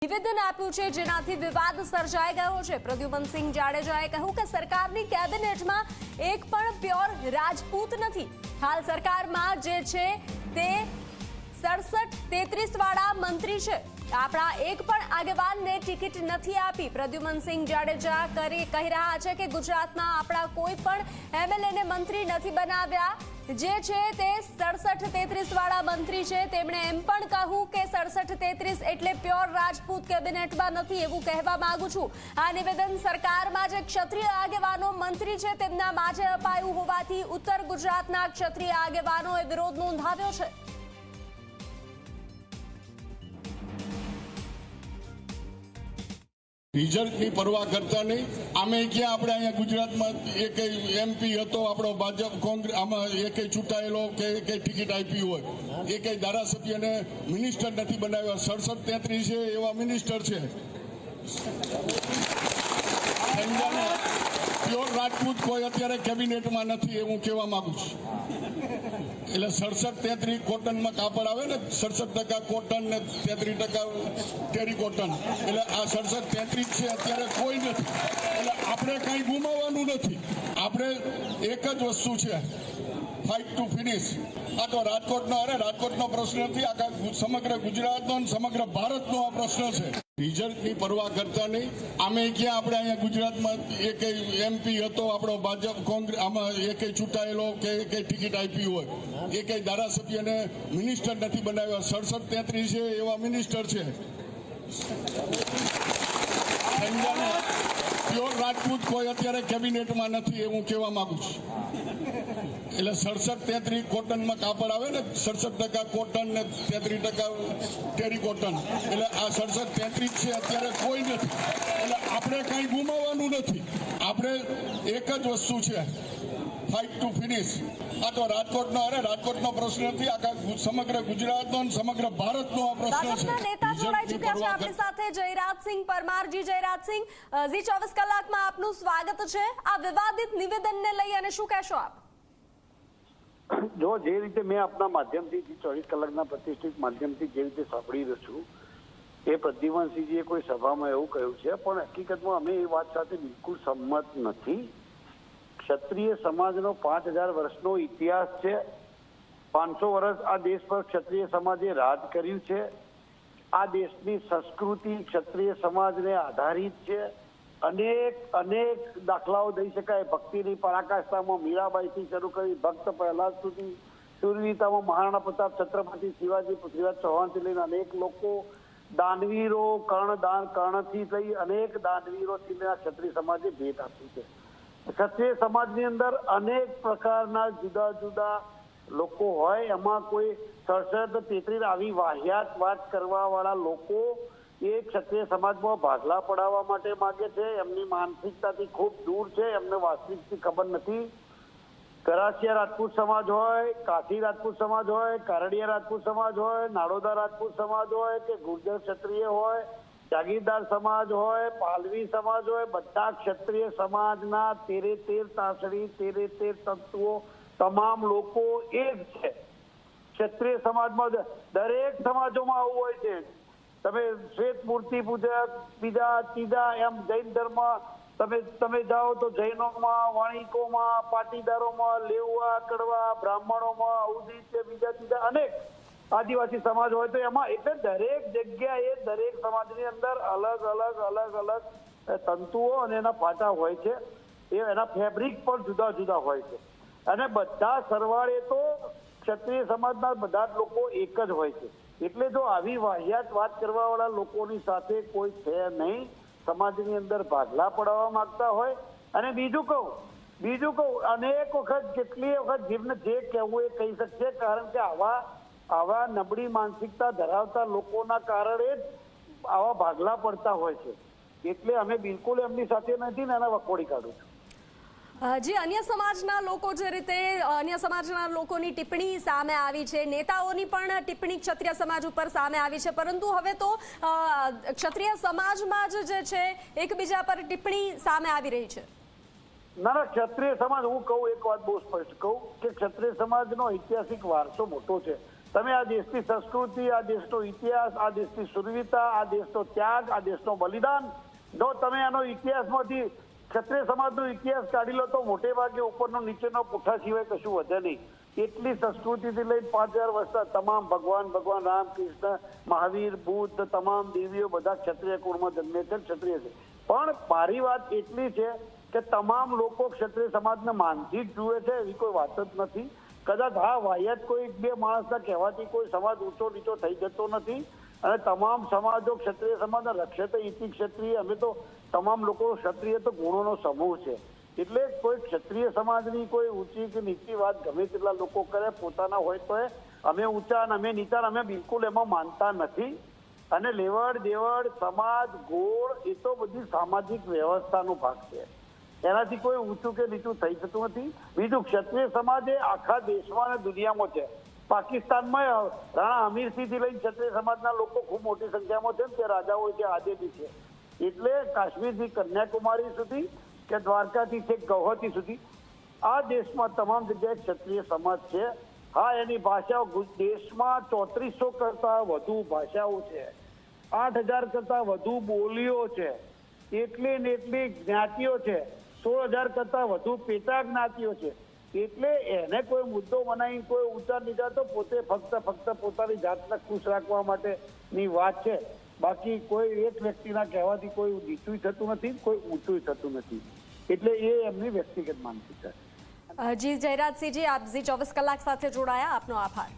નિવેદન આપ્યું છે, જેનાથી વિવાદ સર્જાઈ ગયો છે। પ્રદ્યુમનસિંહ જાડેજાએ કહ્યું કે સરકારની કેબિનેટમાં એક પણ પ્યોર રાજપૂત નથી। હાલ સરકારમાં જે છે તે 67-33 વાળા મંત્રી છે। આપણા એક પણ આગેવાનને ટિકિટ નથી આપી। પ્રદ્યુમનસિંહ જાડેજા કહી રહ્યા છે કે ગુજરાતમાં આપણા કોઈ પણ એમએલએને મંત્રી નથી બનાવ્યા। જે છે તે 67-33 વાળા મંત્રી છે। તેમણે એમ પણ કહ્યું કે 67-33 એટલે પ્યોર રાજપૂત કેબિનેટમાં નથી, એવું કહેવા માંગુ છું। આ નિવેદન સરકારમાં જે ક્ષત્રિય આગેવાનો મંત્રી છે તેમના માঝે અપાયું હોવાથી ઉત્તર ગુજરાતના ક્ષત્રિય આગેવાનોએ વિરોધ નોંધાવ્યો છે। રિઝલ્ટની પરવા કરતા નહીં। આમે ક્યાં આપણે અહીંયા ગુજરાતમાં એક એમપી હતો આપણો ભાજપ કોંગ્રેસ, આમાં એક ચૂંટાયેલો કે ટિકિટ આપી હોય, એક ધારાસભ્યને મિનિસ્ટર નથી બનાવ્યા। 67-33 છે એવા મિનિસ્ટર છે। પ્યોર રાજપૂત કોઈ અત્યારે કેબિનેટમાં નથી, હું કહેવા માંગુ છું। એટલે 67-33 કોટનમાં કાપડ આવે ને, 67% કોટન ને 33% ટેરી કોટન, એટલે આ 67-33 છે અત્યારે કોઈ નથી। એટલે આપણે કઈ ગુમાવવાનું નથી। આપણે એક જ વસ્તુ છે, ફાઇટ ટુ ફિનિશ। આ તો રાજકોટનો પ્રશ્ન નથી, આખા સમગ્ર ગુજરાતનો સમગ્ર ભારતનો આ પ્રશ્ન છે। રિઝલ્ટની પરવા કરતા નહીં। આમે ક્યાં આપણે અહીંયા ગુજરાતમાં એક એમપી હતો આપણો ભાજપ કોંગ્રેસ, આમાં એક ચૂંટાયેલો કે ટિકિટ આપી હોય, એક ધારાસભ્યને મિનિસ્ટર નથી બનાવ્યા। 67-33 છે એવા મિનિસ્ટર છે। પ્યોર રાજપૂત કોઈ અત્યારે કેબિનેટમાં નથી, હું કહેવા માંગુ છું। એટલે 67-33 કોટનમાં કાપડ આવે ને, 67% કોટન ને 33% ટેરી કોટન, એટલે આ 67-33 છે અત્યારે કોઈ નથી। એટલે આપણે કઈ ગુમાવવાનું નથી। આપણે એક જ વસ્તુ છે, ફાઇટ ટુ ફિનિશ। આ તો રાજકોટનો પ્રશ્ન નથી, આખા સમગ્ર ગુજરાતનો સમગ્ર ભારતનો આ પ્રશ્ન છે। નેતા જોડાઈ ચૂક્યા છે આપણી સાથે, જયરાજસિંહ પરમારજી। જયરાજસિંહ, ઝી 24 કલાકમાં આપનું સ્વાગત છે। આ વિવાદિત નિવેદનને લઈ અને શું કહેશો આપ? જો જે રીતે મેં આપના માધ્યમથી 24 કલાકના પ્રતિષ્ઠિત માધ્યમથી જે રીતે સાંભળી રહ્યો છું, એ પ્રદ્યુમનસિંહજીએ કોઈ સભામાં એવું કહ્યું છે, પણ હકીકતમાં અમે એ વાત સાથે બિલકુલ સંમત નથી। ક્ષત્રિય સમાજનો 5000 વર્ષનો ઇતિહાસ છે। 500 વર્ષ આ દેશ પર ક્ષત્રિય સમાજે રાજ કર્યું છે। આ દેશની સંસ્કૃતિ ક્ષત્રિય સમાજને આધારિત છે। અનેક દાખલાઓ દઈ શકાય। ભક્તિની પરાકાષ્ઠામાં મીરાબાઈથી શરૂ કરી ભક્ત પ્રહલાદ સુધી, શૂરવીરતામાં મહારાણા પ્રતાપ, છત્રપતિ શિવાજી, પૃથ્વીરાજ ચૌહાણથી લઈને અનેક લોકો, દાનવીરો, કર્ણથી લઈ અનેક દાનવીરોથી ક્ષત્રિય સમાજે ભેટ આપી છે। ક્ષત્રિય સમાજની અંદર અનેક પ્રકારના જુદા જુદા લોકો હોય, એમાં કોઈ 67-33 આવી વાહિયાત વાત કરવા વાળા લોકો એ ક્ષત્રિય સમાજમાં ભાગલા પડાવવા માટે માંગે છે। એમની માનસિકતાથી ખૂબ દૂર છે, એમને વાસ્તવિકથી ખબર નથી। કરાસિયા રાજપૂત સમાજ હોય, કાઠી રાજપૂત સમાજ હોય, કારડિયા રાજપૂત સમાજ હોય, નાડોદા રાજપૂત સમાજ હોય કે ગુર્જર ક્ષત્રિય હોય, જાગીરદાર સમાજ હોય, પાલવી સમાજ હોય, બધા ક્ષત્રિય સમાજના 13 તાસડી 13 તત્વો તમામ લોકો એ જ છે। ક્ષત્રિય સમાજમાં દરેક સમાજોમાં આવું હોય છે। તમે શ્વેત મૂર્તિ પૂજક, બીજા ત્રીજા એમ જૈન ધર્મ તમે જાઓ તો જૈનોમાં, વાણિકોમાં, પાટીદારોમાં, લેવા, કડવા, બ્રાહ્મણોમાં, અવધિ છે, બીજા ત્રીજા અનેક આદિવાસી સમાજ હોય તો એમાં એટલે દરેક જગ્યાએ દરેક સમાજની અંદર અલગ તંતુઓ અને એના પાટા હોય છે। એના ફેબ્રિક પણ જુદા જુદા હોય છે અને બધા સરવાળે તો ક્ષત્રિય સમાજના બધા જ લોકો એક જ હોય છે। એટલે જો આવી વાહિયાત વાત કરવા વાળા લોકોની સાથે કોઈ છે નહીં, સમાજની અંદર ભાગલા પડાવવા માંગતા હોય। અને બીજું કહું અનેક વખત કેટલી વખત જીવને જે કહેવું એ કહી શકશે, કારણ કે આવા નબળી માનસિકતા ધરાવતા લોકોના કારણે જ આવા ભાગલા પડતા હોય છે। એટલે અમે બિલકુલ એમની સાથે નથી ને એને વખોડી કાઢું છું। જે અન્ય સમાજના લોકો જે રીતે અન્ય સમાજના લોકોની ટિપ્પણી સામે આવી છે, નેતાઓની પણ ટિપ્પણી ક્ષત્રિય સમાજ ઉપર સામે આવી છે, પરંતુ હવે તો ક્ષત્રિય સમાજમાં જ જે છે એકબીજા પર ટિપ્પણી સામે આવી રહી છે। ના, ક્ષત્રિય સમાજ, હું કહું એક વાત બહુ સ્પષ્ટ કહું કે ક્ષત્રિય સમાજનો ઐતિહાસિક વારસો મોટો છે। તમે આ દેશની સંસ્કૃતિ, આ દેશનો ઇતિહાસ, આ દેશની શૂરવીરતા, આ દેશનો ત્યાગ, આ દેશનો બલિદાન, જો તમે આનો ઇતિહાસમાંથી ક્ષત્રિય સમાજનો ઇતિહાસ કાઢી લો તો મોટે ભાગે ઉપરનો નીચેનો પુઠ્ઠા સિવાય કશું વધે નહીં. એટલી સંસ્કૃતિથી લઈને 5000 વર્ષના તમામ ભગવાન રામ, કૃષ્ણ, મહાવીર, બુદ્ધ, તમામ દેવીઓ બધા ક્ષત્રિય કુળમાં જન્મે છે, ક્ષત્રિય છે. પણ મારી વાત એટલી છે કે તમામ લોકો ક્ષત્રિય સમાજને માનથી જ જુએ છે એવી કોઈ વાત જ નથી. કદાચ હા વાહિયાત કોઈ બે માણસના કહેવાથી કોઈ સમાજ ઊંચો નીચો થઈ જતો નથી અને તમામ સમાજો ક્ષત્રિય સમાજને રક્ષે તો ઇતિ ક્ષત્રિય. અમે તો તમામ લોકો ક્ષત્રિય તો ગુણોનો સમૂહ છે. એટલે કોઈ ક્ષત્રિય સમાજની કોઈ ઊંચી કે નીચી વાત ગમે તેટલા લોકો કરે પોતાના હોય તો અમે ઊંચા અને અમે નીચા અમે બિલકુલ એમાં માનતા નથી. અને લેવડ દેવડ સમાજ ગોળ એ તો બધી સામાજિક વ્યવસ્થાનો ભાગ છે. એનાથી કોઈ ઊંચું કે નીચું થઈ જતું નથી. બીજું ક્ષત્રિય સમાજ એ આખા દેશમાં અને દુનિયામાં છે. પાકિસ્તાનમાં રાણા હમીરસિંહથી લઈને ક્ષત્રિય સમાજના લોકો ખૂબ મોટી સંખ્યામાં છે. તે રાજાઓ છે, આજે બી છે. એટલે કાશ્મીરથી કન્યાકુમારી સુધી કે દ્વારકાથી છેક ગૌહતી સુધી આ દેશમાં તમામ જગ્યાએ ક્ષત્રિય સમાજ છે. હા, એની ભાષાઓ દેશમાં 3400 કરતા વધુ ભાષાઓ છે, 8000 કરતા વધુ બોલીઓ છે, એટલી ને એટલી જ્ઞાતિઓ છે, 16000 કરતા વધુ પેટા જ્ઞાતિઓ છે. એટલે એને કોઈ મુદ્દો બનાવી કોઈ ઊંચા નીચા તો પોતે ફક્ત પોતાની જાતને ખુશ રાખવા માટેની વાત છે. બાકી કોઈ એક વ્યક્તિના કહેવાથી કોઈ નીચું થતું નથી, કોઈ ઊંચું થતું નથી. એટલે એ એમની વ્યક્તિગત માનસિકતા છે. જી જયરાજસિંહજી, આપ ઝી 24 કલાક સાથે જોડાયા, આપનો આભાર.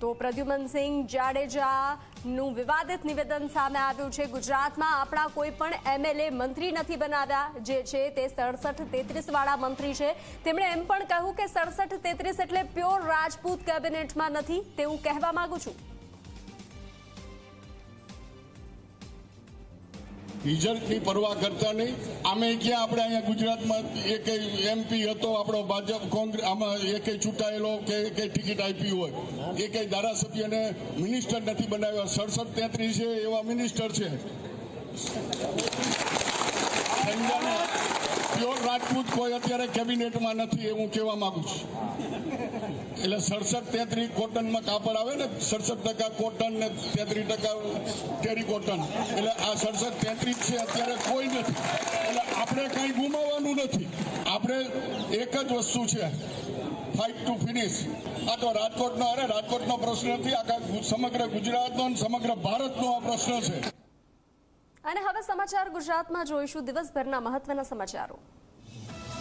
તો પ્રદ્યુમનસિંહ જાડેજાનું વિવાદિત નિવેદન સામે આવ્યું છે. ગુજરાતમાં આપણા કોઈ પણ MLA મંત્રી નથી બનાવ્યા. જે છે તે 67-33 વાળા મંત્રી છે. તેમણે એમ પણ કહ્યું કે 67-33 એટલે પ્યોર રાજપૂત કેબિનેટમાં નથી, તેવું કહેવા માંગુ છું. રિઝલ્ટની પરવા કરતા નહીં. આમે ક્યાં આપણે અહીંયા ગુજરાતમાં એક MP હતો આપણો ભાજપ કોંગ્રેસ, આમાં એક ચૂંટાયેલો કે એક ટિકિટ આપી હોય, એક ધારાસભ્યને મિનિસ્ટર નથી બનાવ્યા. 67-33 છે એવા મિનિસ્ટર છે. પ્યોર રાજપૂત કોઈ અત્યારે કેબિનેટમાં નથી એવું કહેવા માંગુ છું. એટલે 67-33 કોટનમાં કાપડ આવે ને, 67% કોટન ને 33% ટેરી કોટન. એટલે આ 67-33 છે અત્યારે કોઈ નથી. એટલે આપણે કઈ ગુમાવવાનું નથી. આપણે એક જ વસ્તુ છે, ફાઇટ ટુ ફિનિશ. આ તો રાજકોટનો પ્રશ્ન નથી, આખા સમગ્ર ગુજરાતનો અને સમગ્ર ભારતનો આ પ્રશ્ન છે. અને હવે સમાચાર ગુજરાતમાં જોઈશું દિવસભરના મહત્વના સમાચારો.